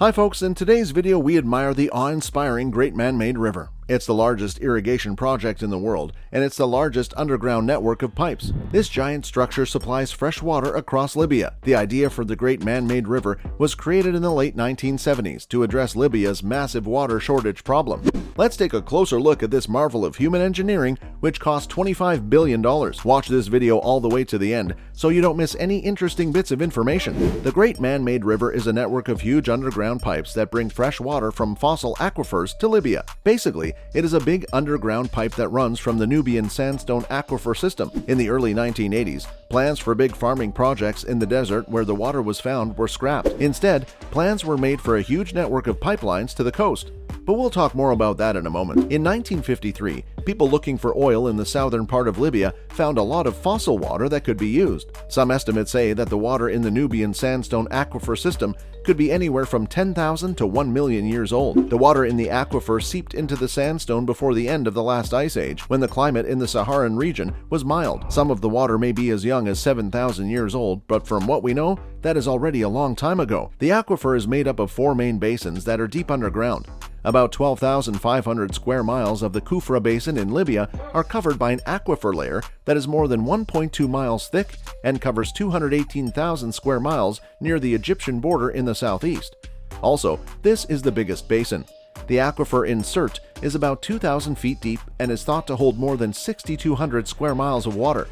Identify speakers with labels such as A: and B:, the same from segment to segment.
A: Hi folks, in today's video we admire the awe-inspiring Great Man-Made River. It's the largest irrigation project in the world, and it's the largest underground network of pipes. This giant structure supplies fresh water across Libya. The idea for the Great Man-Made River was created in the late 1970s to address Libya's massive water shortage problem. Let's take a closer look at this marvel of human engineering, which cost $25 billion. Watch this video all the way to the end, so you don't miss any interesting bits of information. The Great Man-Made River is a network of huge underground pipes that bring fresh water from fossil aquifers to Libya. Basically, it is a big underground pipe that runs from the Nubian sandstone aquifer system. In the early 1980s, plans for big farming projects in the desert where the water was found were scrapped. Instead, plans were made for a huge network of pipelines to the coast. But we'll talk more about that in a moment. In 1953, people looking for oil in the southern part of Libya found a lot of fossil water that could be used. Some estimates say that the water in the Nubian sandstone aquifer system could be anywhere from 10,000 to 1 million years old. The water in the aquifer seeped into the sandstone before the end of the last ice age, when the climate in the Saharan region was mild. Some of the water may be as young as 7,000 years old, but from what we know, that is already a long time ago. The aquifer is made up of 4 main basins that are deep underground. About 12,500 square miles of the Kufra Basin in Libya are covered by an aquifer layer that is more than 1.2 miles thick and covers 218,000 square miles near the Egyptian border in the southeast. Also, this is the biggest basin. The aquifer in Sirte is about 2,000 feet deep and is thought to hold more than 6,200 square miles of water.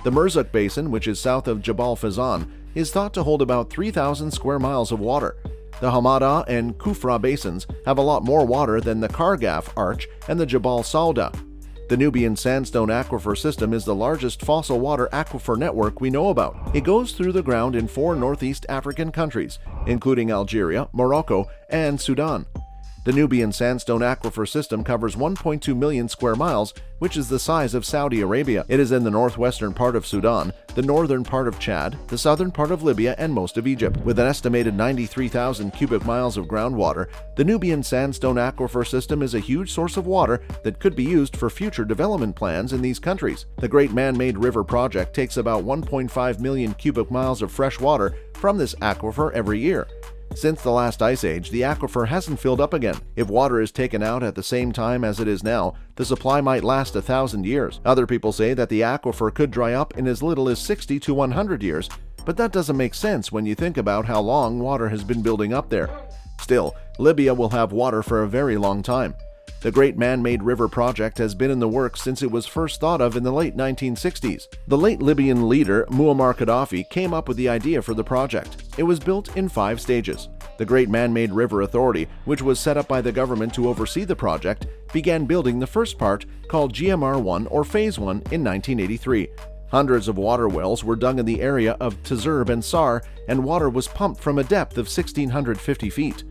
A: The Merzuk Basin, which is south of Jabal Fazan, is thought to hold about 3,000 square miles of water. The Hamada and Kufra basins have a lot more water than the Kargaf Arch and the Jabal Sauda. The Nubian sandstone aquifer system is the largest fossil water aquifer network we know about. It goes through the ground in 4 northeast African countries, including Algeria, Morocco, and Sudan. The Nubian sandstone aquifer system covers 1.2 million square miles, which is the size of Saudi Arabia. It is in the northwestern part of Sudan, the northern part of Chad, the southern part of Libya, and most of Egypt. With an estimated 93,000 cubic miles of groundwater, the Nubian sandstone aquifer system is a huge source of water that could be used for future development plans in these countries. The Great Man-Made River project takes about 1.5 million cubic miles of fresh water from this aquifer every year. Since the last ice age, the aquifer hasn't filled up again. If water is taken out at the same time as it is now, the supply might last 1,000 years. Other people say that the aquifer could dry up in as little as 60 to 100 years, but that doesn't make sense when you think about how long water has been building up there. Still, Libya will have water for a very long time. The Great Man-Made River project has been in the works since it was first thought of in the late 1960s. The late Libyan leader Muammar Gaddafi came up with the idea for the project. It was built in 5 stages. The Great Man-Made River Authority, which was set up by the government to oversee the project, began building the first part, called GMR-1 or Phase 1, in 1983. Hundreds of water wells were dug in the area of Tazerb and Sar, and water was pumped from a depth of 1,650 feet.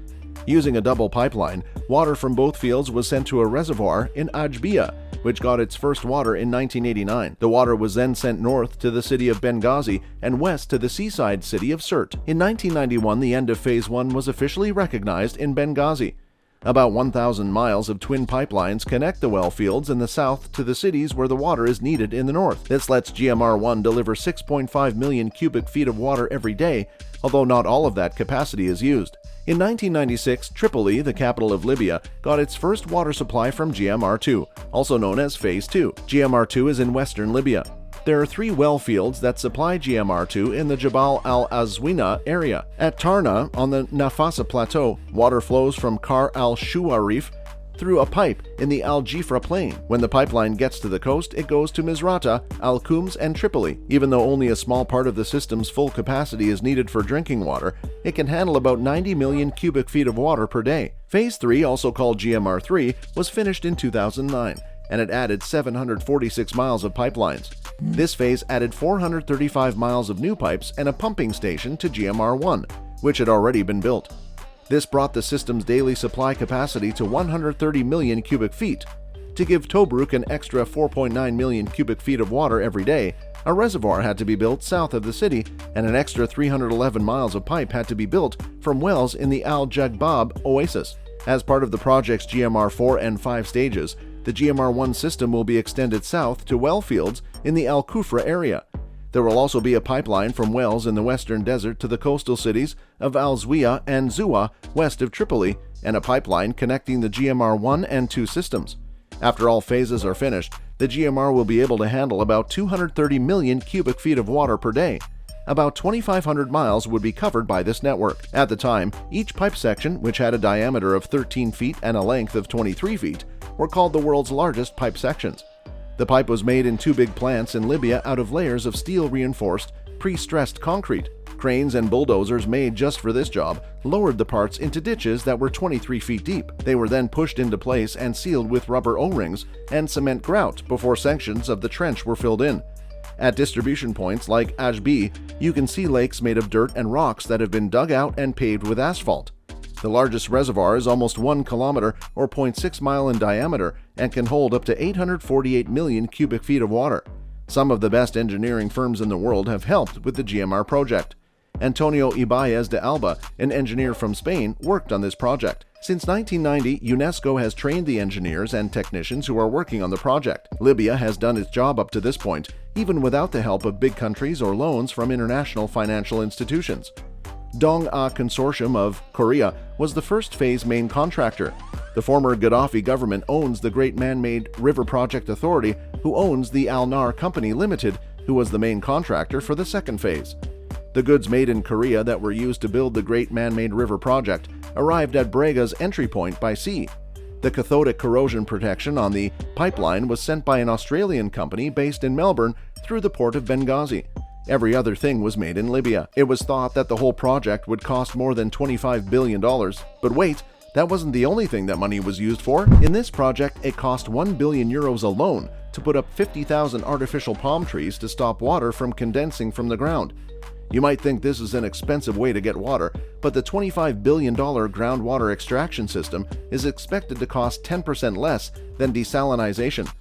A: Using a double pipeline, water from both fields was sent to a reservoir in Ajbia, which got its first water in 1989. The water was then sent north to the city of Benghazi and west to the seaside city of Sirte. In 1991, the end of Phase 1 was officially recognized in Benghazi. About 1,000 miles of twin pipelines connect the well fields in the south to the cities where the water is needed in the north. This lets GMR-1 deliver 6.5 million cubic feet of water every day, although not all of that capacity is used. In 1996, Tripoli, the capital of Libya, got its first water supply from GMR-2, also known as Phase 2. GMR-2 is in western Libya. There are 3 well fields that supply GMR-2 in the Jabal al-Azwina area. At Tarna, on the Nafasa Plateau, water flows from Kar al-Shuarif through a pipe in the Al-Jifra plain. When the pipeline gets to the coast, it goes to Misrata, Al-Qums, and Tripoli. Even though only a small part of the system's full capacity is needed for drinking water, it can handle about 90 million cubic feet of water per day. Phase 3, also called GMR-3, was finished in 2009, and it added 746 miles of pipelines. This phase added 435 miles of new pipes and a pumping station to GMR-1, which had already been built. This brought the system's daily supply capacity to 130 million cubic feet. To give Tobruk an extra 4.9 million cubic feet of water every day, a reservoir had to be built south of the city, and an extra 311 miles of pipe had to be built from wells in the Al-Jagbab oasis. As part of the project's GMR-4 and 5 stages, the GMR-1 system will be extended south to well fields in the Al-Kufra area. There will also be a pipeline from wells in the western desert to the coastal cities of Al-Zwiya and Zuwa west of Tripoli, and a pipeline connecting the GMR-1 and 2 systems. After all phases are finished, the GMR will be able to handle about 230 million cubic feet of water per day. About 2,500 miles would be covered by this network. At the time, each pipe section, which had a diameter of 13 feet and a length of 23 feet, were called the world's largest pipe sections. The pipe was made in 2 big plants in Libya out of layers of steel-reinforced, pre-stressed concrete. Cranes and bulldozers made just for this job lowered the parts into ditches that were 23 feet deep. They were then pushed into place and sealed with rubber O-rings and cement grout before sections of the trench were filled in. At distribution points like Ajbi, you can see lakes made of dirt and rocks that have been dug out and paved with asphalt. The largest reservoir is almost 1 kilometer or 0.6 mile in diameter and can hold up to 848 million cubic feet of water. Some of the best engineering firms in the world have helped with the GMR project. Antonio Ibaez de Alba, an engineer from Spain, worked on this project. Since 1990, UNESCO has trained the engineers and technicians who are working on the project. Libya has done its job up to this point, even without the help of big countries or loans from international financial institutions. Dong-A Consortium of Korea was the first phase main contractor. The former Gaddafi government owns the Great Man-Made River Project Authority, who owns the Al-Nar Company Limited, who was the main contractor for the second phase. The goods made in Korea that were used to build the Great Man-Made River Project arrived at Brega's entry point by sea. The cathodic corrosion protection on the pipeline was sent by an Australian company based in Melbourne through the port of Benghazi. Every other thing was made in Libya. It was thought that the whole project would cost more than $25 billion. But wait, that wasn't the only thing that money was used for. In this project, it cost 1 billion euros alone to put up 50,000 artificial palm trees to stop water from condensing from the ground. You might think this is an expensive way to get water, but the $25 billion groundwater extraction system is expected to cost 10% less than desalinization.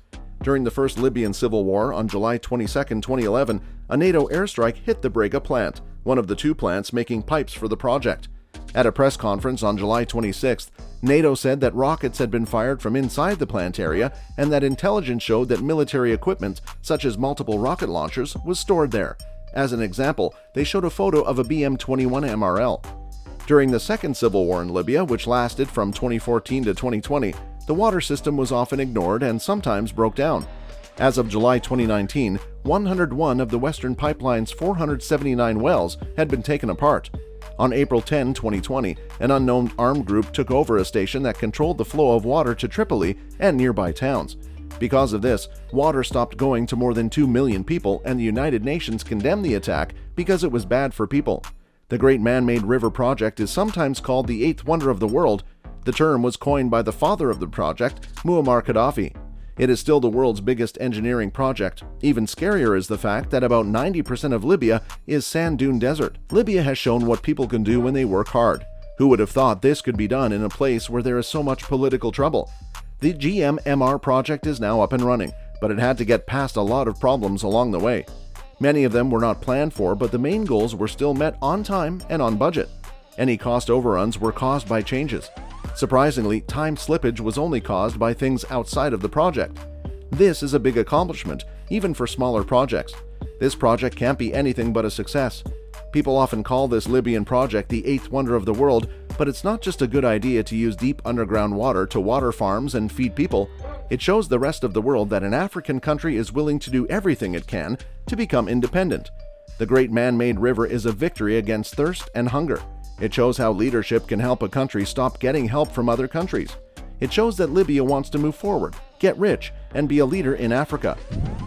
A: During the first Libyan civil war on July 22, 2011, a NATO airstrike hit the Brega plant, one of the 2 plants making pipes for the project. At a press conference on July 26th, NATO said that rockets had been fired from inside the plant area and that intelligence showed that military equipment, such as multiple rocket launchers, was stored there. As an example, they showed a photo of a BM-21 MRL. During the second civil war in Libya, which lasted from 2014 to 2020, the water system was often ignored and sometimes broke down. As of July 2019, 101 of the Western Pipeline's 479 wells had been taken apart. On April 10, 2020, an unknown armed group took over a station that controlled the flow of water to Tripoli and nearby towns. Because of this, water stopped going to more than 2 million people, and the United Nations condemned the attack because it was bad for people. The Great Man-Made River Project is sometimes called the 8th wonder of the world. The term was coined by the father of the project, Muammar Gaddafi. It is still the world's biggest engineering project. Even scarier is the fact that about 90% of Libya is sand dune desert. Libya has shown what people can do when they work hard. Who would have thought this could be done in a place where there is so much political trouble? The GMMR project is now up and running, but it had to get past a lot of problems along the way. Many of them were not planned for, but the main goals were still met on time and on budget. Any cost overruns were caused by changes. Surprisingly, time slippage was only caused by things outside of the project. This is a big accomplishment, even for smaller projects. This project can't be anything but a success. People often call this Libyan project the 8th wonder of the world, but it's not just a good idea to use deep underground water to water farms and feed people. It shows the rest of the world that an African country is willing to do everything it can to become independent. The Great Man-Made River is a victory against thirst and hunger. It shows how leadership can help a country stop getting help from other countries. It shows that Libya wants to move forward, get rich, and be a leader in Africa.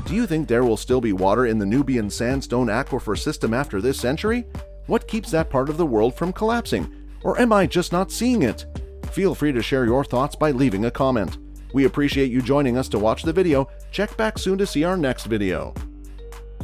A: Do you think there will still be water in the Nubian sandstone aquifer system after this century? What keeps that part of the world from collapsing? Or am I just not seeing it? Feel free to share your thoughts by leaving a comment. We appreciate you joining us to watch the video. Check back soon to see our next video.